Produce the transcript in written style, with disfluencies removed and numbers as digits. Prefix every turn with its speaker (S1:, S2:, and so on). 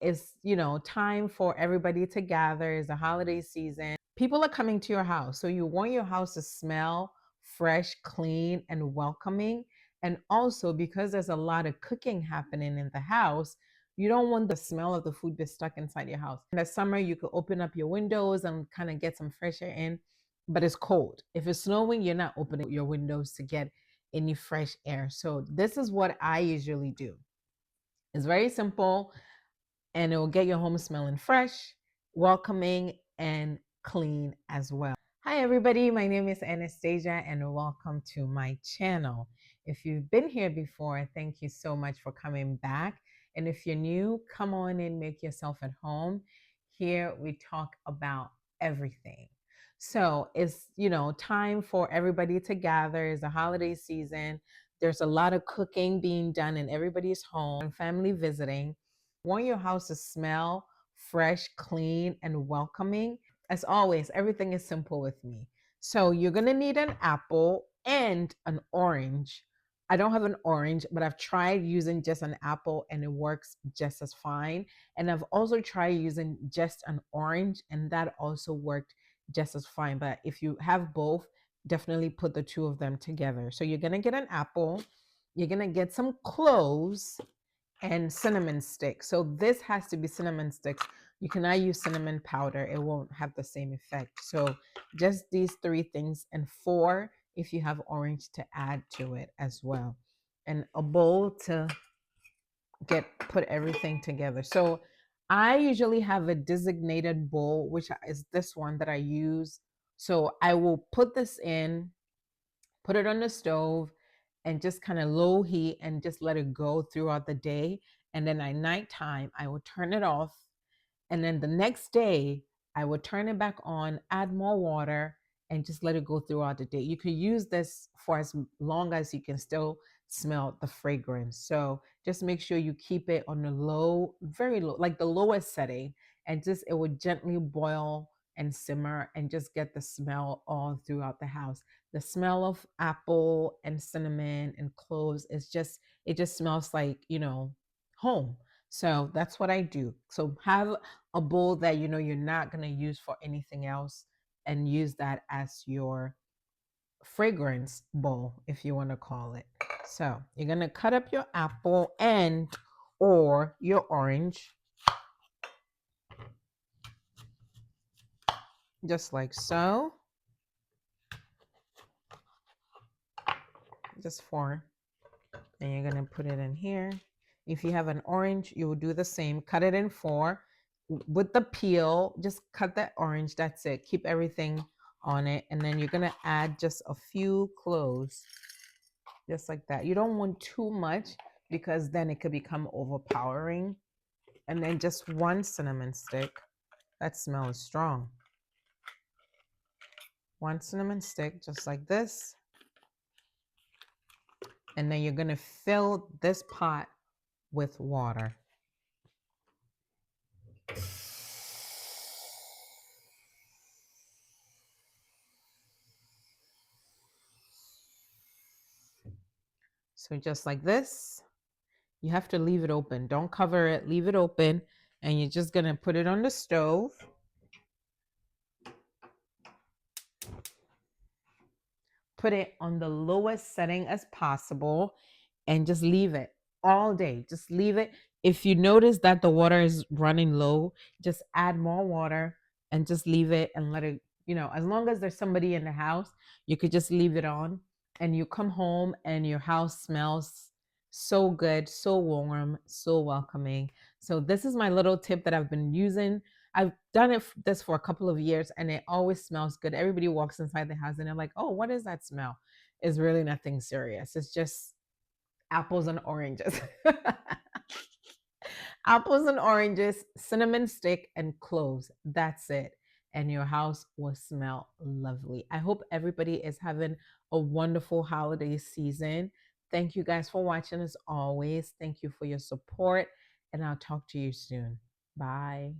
S1: it's, time for everybody to gather. It's the holiday season. People are coming to your house. So you want your house to smell fresh, clean, and welcoming. And also, because there's a lot of cooking happening in the house, you don't want the smell of the food be stuck inside your house. In the summer, you could open up your windows and kind of get some fresh air in, but it's cold. If it's snowing, you're not opening your windows to get any fresh air. So this is what I usually do. It's very simple, and it will get your home smelling fresh, welcoming, and clean as well. Hi, everybody. My name is Anastasia, and welcome to my channel. If you've been here before, thank you so much for coming back. And if you're new, come on and make yourself at home. Here we talk about everything. So it's, time for everybody to gather. It's the holiday season. There's a lot of cooking being done in everybody's home and family visiting. Want your house to smell fresh, clean, and welcoming. As always, everything is simple with me. So you're going to need an apple and an orange. I don't have an orange, but I've tried using just an apple and it works just as fine. And I've also tried using just an orange, and that also worked just as fine. But if you have both, definitely put the two of them together. So you're going to get an apple, you're going to get some cloves and cinnamon sticks. So this has to be cinnamon sticks. You cannot use cinnamon powder. It won't have the same effect. So just these three things, and 4 if you have orange to add to it as well. And a bowl to put everything together. So I usually have a designated bowl, which is this one that I use. So I will put this in, put it on the stove, and just kind of low heat and just let it go throughout the day. And then at nighttime, I will turn it off. And then the next day, I would turn it back on, add more water, and just let it go throughout the day. You could use this for as long as you can still smell the fragrance. So just make sure you keep it on the low, very low, like the lowest setting, and just it would gently boil and simmer and just get the smell all throughout the house. The smell of apple and cinnamon and cloves is just, it just smells like, home. So that's what I do. So have a bowl that you're not going to use for anything else, and use that as your fragrance bowl, if you want to call it. So you're going to cut up your apple and or your orange, just like so. Just 4. And you're going to put it in here. If you have an orange, you will do the same. Cut it in 4 with the peel. Just cut that orange. That's it. Keep everything on it. And then you're going to add just a few cloves, just like that. You don't want too much because then it could become overpowering. And then just 1 cinnamon stick. That smell is strong. 1 cinnamon stick, just like this. And then you're going to fill this pot with water. So just like this, you have to leave it open. Don't cover it, leave it open. And you're just going to put it on the stove. Put it on the lowest setting as possible and just leave it all day. Just leave it. If you notice that the water is running low, just add more water and just leave it and let it, as long as there's somebody in the house, you could just leave it on, and you come home and your house smells so good, so warm, so welcoming. So this is my little tip that I've been using. I've done this for a couple of years, and it always smells good. Everybody walks inside the house and they're like, "Oh, what is that smell?" It's really nothing serious. It's just apples and oranges. Apples and oranges, cinnamon stick, and cloves. That's it. And your house will smell lovely. I hope everybody is having a wonderful holiday season. Thank you guys for watching as always. Thank you for your support, and I'll talk to you soon. Bye.